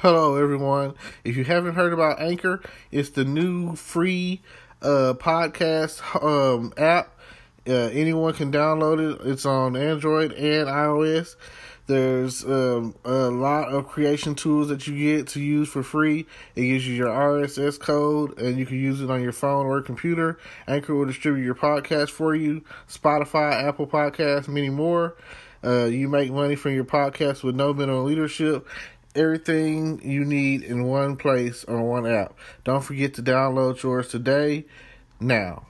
Hello, everyone. If you haven't heard about Anchor, it's the new free podcast app. Anyone can download it. It's on Android and iOS. There's a lot of creation tools that you get to use for free. It gives you your RSS code, and you can use it on your phone or computer. Anchor will distribute your podcast for you. Spotify, Apple Podcasts, many more. You make money from your podcast with no minimum leadership. Everything you need in one place on one app. Don't forget to download yours today, now.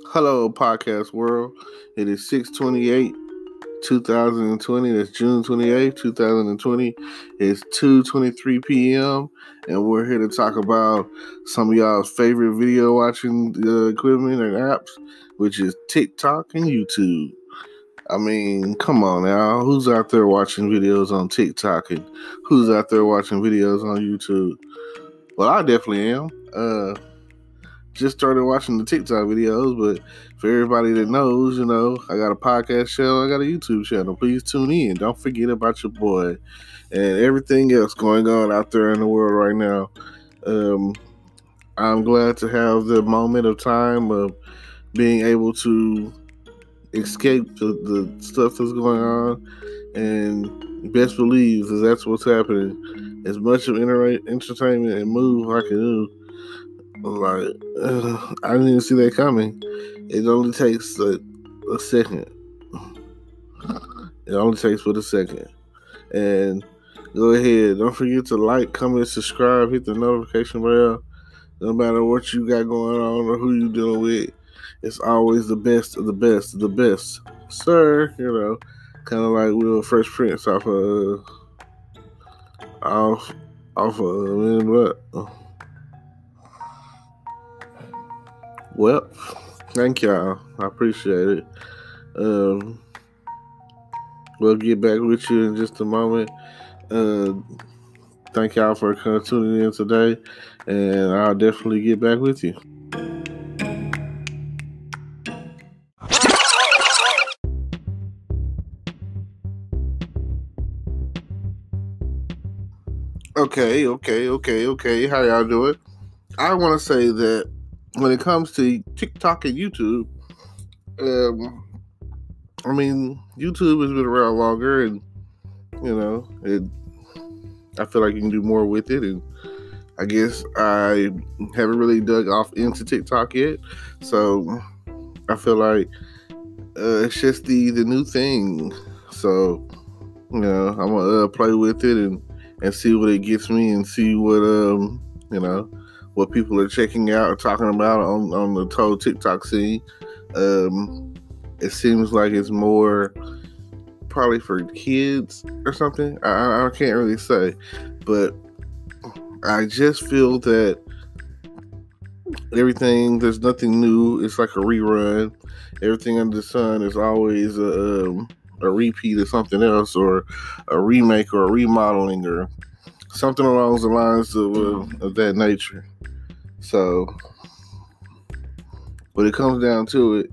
Hello, podcast world. It is 6/28, 2020. That's June 28th, 2020. It's 2:23 p.m. and we're here to talk about some of y'all's favorite video watching equipment and apps, which is TikTok and YouTube. I mean, come on now. Who's out there watching videos on TikTok and who's out there watching videos on YouTube? Well, I definitely am. Just started watching the TikTok videos, but for everybody that knows, I got a podcast show, I got a YouTube channel. Please tune in. Don't forget about your boy and everything else going on out there in the world right now. I'm glad to have the moment of time of being able to escape the stuff that's going on, and best believe that's what's happening. As much of entertainment and move I can do, I didn't even see that coming. It only takes a second. It only takes but a second. And go ahead. Don't forget to like, comment, subscribe, hit the notification bell. No matter what you got going on or who you dealing with, it's always the best of the best of the best. Sir, kind of like Will Fresh Prince off of what? Well, thank y'all. I appreciate it. We'll get back with you in just a moment. Thank y'all for tuning in today, and I'll definitely get back with you. Okay. How y'all doing? I want to say that when it comes to TikTok and YouTube, YouTube has been around longer, and I feel like you can do more with it, and I guess I haven't really dug off into TikTok yet, so I feel like it's just the new thing. So I'm gonna play with it and see what it gets me, and see what what people are checking out or talking about on the whole TikTok scene. It seems like it's more probably for kids or something. I can't really say, but I just feel that there's nothing new. It's like a rerun. Everything under the sun is always a repeat of something else, or a remake, or a remodeling, or something along the lines of that nature. So when it comes down to it,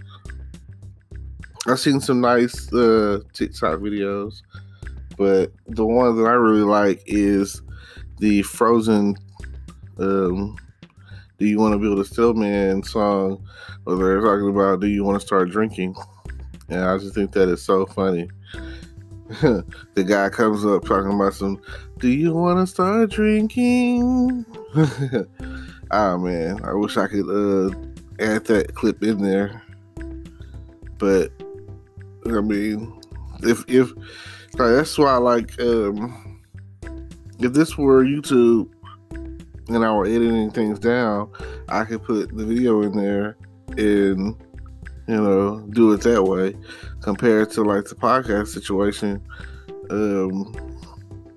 I've seen some nice TikTok videos, but the one that I really like is the Frozen Do You Want to Build a Snowman song, where they're talking about, do you want to start drinking? And I just think that is so funny. The guy comes up talking about do you want to start drinking? Oh man, I wish I could add that clip in there. But if that's why I like, if this were YouTube and I were editing things down, I could put the video in there and do it that way, compared to like the podcast situation.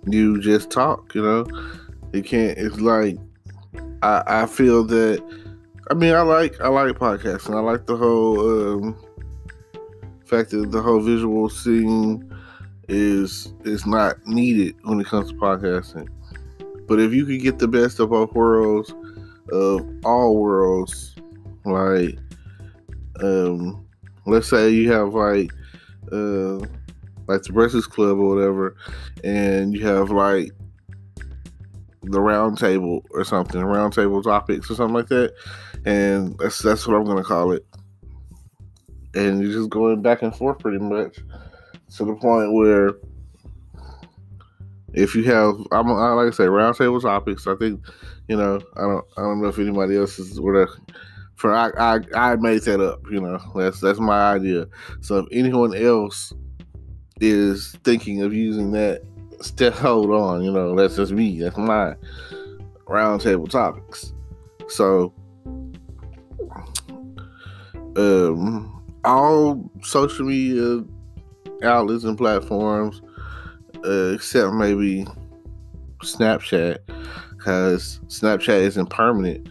You just talk, you can't. It's like I feel that. I like podcasting. I like the whole fact that the whole visual scene is not needed when it comes to podcasting. But if you could get the best of both worlds, of all worlds, like let's say you have like like the Breakfast Club or whatever, and you have like the round table or something, round table topics or something like that, and that's what I'm gonna call it. And you're just going back and forth pretty much to the point where if you have, I like I say, round table topics. I think, I don't know if anybody else is whatever. I made that up. That's my idea. So if anyone else is thinking of using that, hold on. That's just me. That's my round table topics. So, all social media outlets and platforms, except maybe Snapchat, because Snapchat isn't permanent.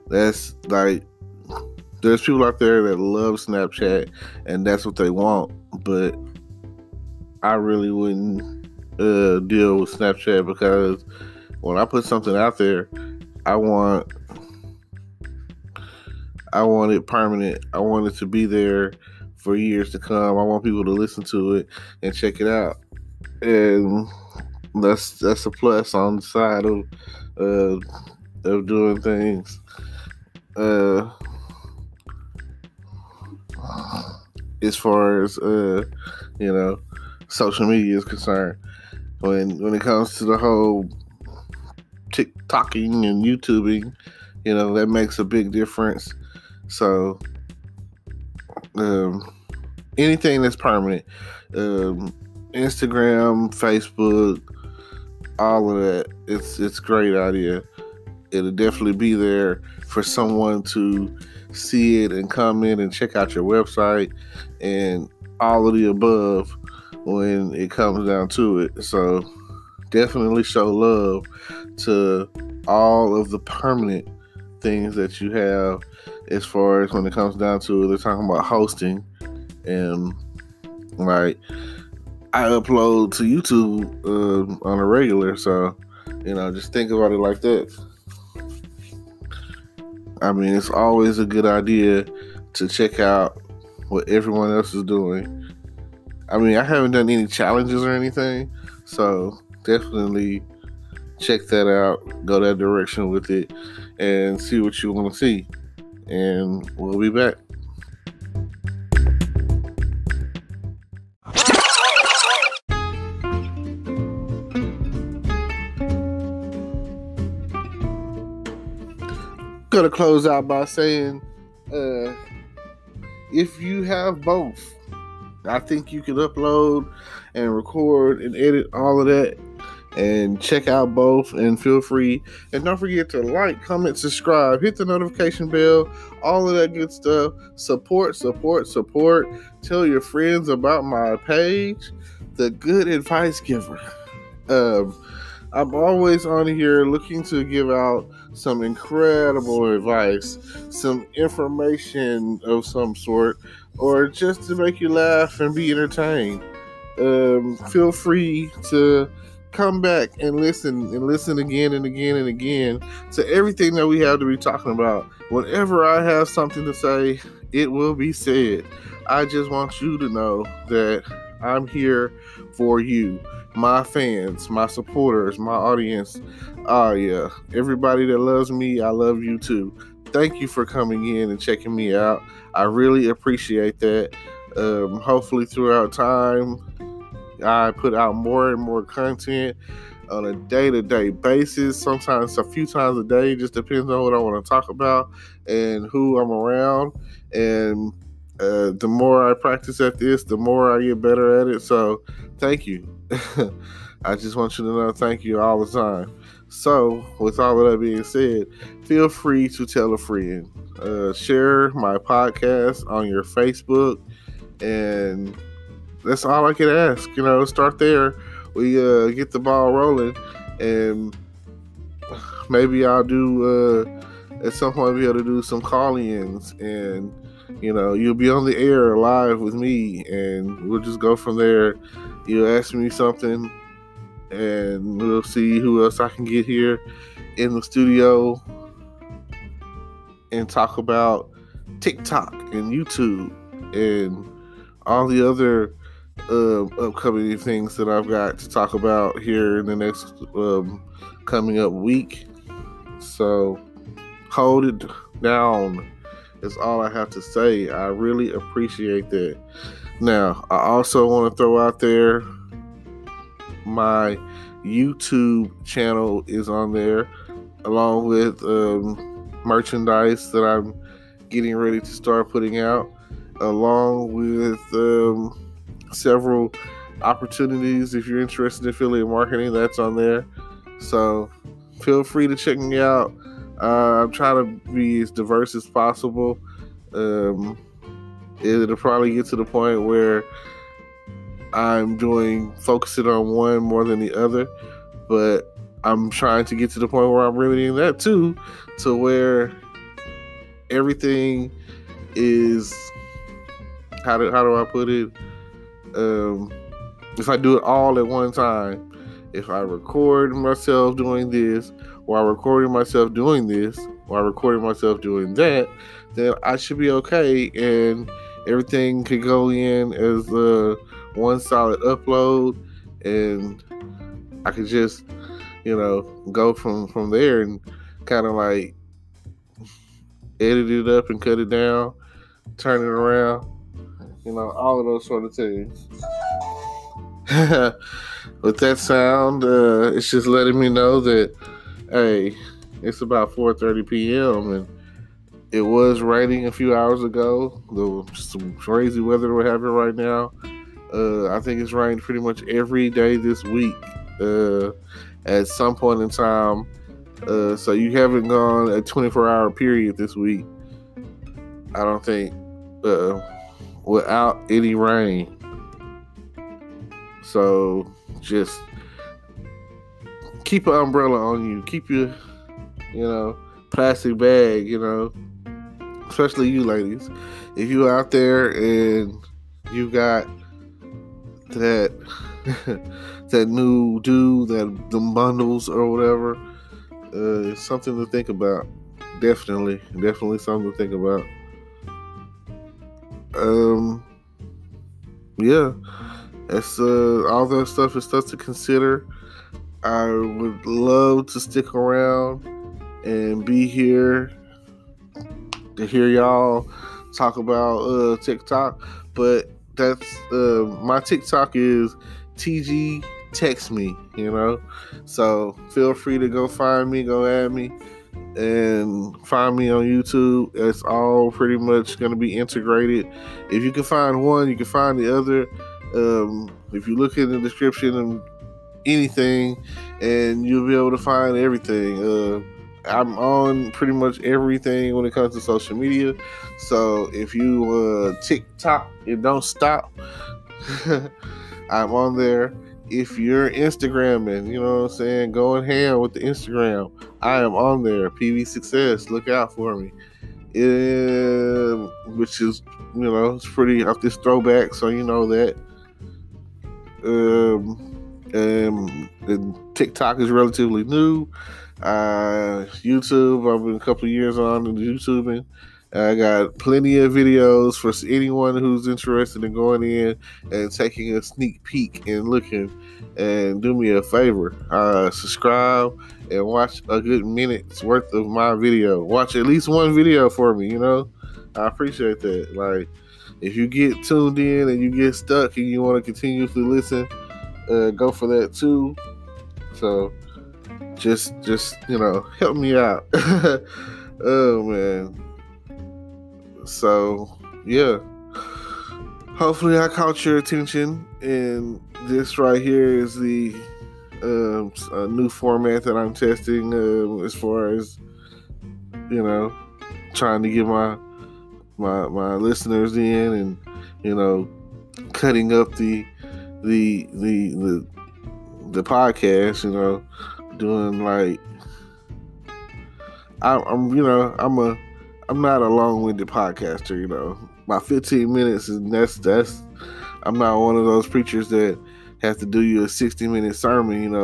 That's like, there's people out there that love Snapchat and that's what they want, but I really wouldn't deal with Snapchat, because when I put something out there, I want it permanent. I want it to be there for years to come. I want people to listen to it and check it out, and that's a plus on the side of doing things. As far as social media is concerned, when it comes to the whole TikToking and YouTubing, that makes a big difference. So, anything that's permanent, Instagram, Facebook, all of that, it's a great idea. It'll definitely be there for someone to see it and come in and check out your website and all of the above when it comes down to it. So definitely show love to all of the permanent things that you have, as far as when it comes down to it. They're talking about hosting, and like, I upload to YouTube on a regular, so just think about it like that. I mean, it's always a good idea to check out what everyone else is doing. I mean, I haven't done any challenges or anything, so definitely check that out, go that direction with it, and see what you want to see. And we'll be back. Gonna close out by saying, if you have both, I think you can upload and record and edit all of that, and check out both, and feel free. And don't forget to like, comment, subscribe, hit the notification bell, all of that good stuff. Support. Tell your friends about my page, The Good Advice Giver. I'm always on here looking to give out some incredible advice, some information of some sort, or just to make you laugh and be entertained. Feel free to come back and listen again and again and again to everything that we have to be talking about. Whenever I have something to say, it will be said. I just want you to know that I'm here for you, my fans, my supporters, my audience. Yeah, everybody that loves me, I love you too. Thank you for coming in and checking me out. I really appreciate that. Hopefully throughout time, I put out more and more content on a day-to-day basis, sometimes a few times a day. Just depends on what I want to talk about and who I'm around. And the more I practice at this, the more I get better at it. So thank you. I just want you to know, thank you all the time. So with all of that being said, feel free to tell a friend. Share my podcast on your Facebook, and that's all I can ask. Start there. We get the ball rolling, and maybe I'll do at some point be able to do some call-ins, and you'll be on the air live with me, and we'll just go from there. You'll ask me something, and we'll see who else I can get here in the studio and talk about TikTok and YouTube and all the other upcoming things that I've got to talk about here in the next coming up week. So hold it down is all I have to say. I really appreciate that. Now, I also want to throw out there my YouTube channel is on there, along with merchandise that I'm getting ready to start putting out, along with several opportunities. If you're interested in affiliate marketing, that's on there. So feel free to check me out. I'm trying to be as diverse as possible. It'll probably get to the point where I'm focusing on one more than the other, but I'm trying to get to the point where I'm remedying that too, to where everything is, how do I put it? If I do it all at one time, if I record myself doing this, while recording myself doing this, while recording myself doing that, then I should be okay, and everything could go in as one solid upload, and I could just, go from there and kind of like edit it up and cut it down, turn it around, all of those sort of things. With that sound, it's just letting me know that, hey, it's about 4:30 p.m. and it was raining a few hours ago. There's some crazy weather we're having right now. I think it's rained pretty much every day this week at some point in time. So you haven't gone a 24-hour period this week, I don't think, without any rain. So just keep an umbrella on you. Keep your, plastic bag, especially you ladies. If you out there and you got that that new dude, them bundles or whatever, it's something to think about. Definitely something to think about. Yeah, that's all that stuff is stuff to consider. I would love to stick around and be here to hear y'all talk about TikTok, but that's my TikTok is TG Text Me, so feel free to go find me, go add me, and find me on YouTube. It's all pretty much going to be integrated. If you can find one, you can find the other. If you look in the description and anything, and you'll be able to find everything. I'm on pretty much everything when it comes to social media. So if you TikTok, it don't stop. I'm on there. If you're Instagramming, going ham with the Instagram, I am on there. PV Success, look out for me. Which is, it's pretty off this throwback, so you know that. And TikTok is relatively new. YouTube, I've been a couple of years on YouTubing. I got plenty of videos for anyone who's interested in going in and taking a sneak peek and looking. And do me a favor, subscribe and watch a good minute's worth of my video. Watch at least one video for me, I appreciate that. Like, if you get tuned in and you get stuck and you want to continuously listen, go for that too. So just help me out. Oh man. So yeah, hopefully I caught your attention, and this right here is the a new format that I'm testing as far as trying to get my listeners in, and cutting up the podcast, doing like I'm not a long-winded podcaster, My 15 minutes is that's I'm not one of those preachers that have to do you a 60-minute sermon,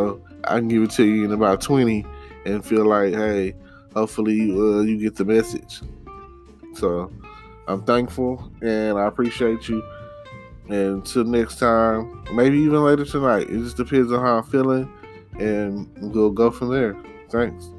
I can give it to you in about 20 and feel like, hey, hopefully you get the message. So I'm thankful and I appreciate you. And until next time, maybe even later tonight. It just depends on how I'm feeling, and we'll go from there. Thanks.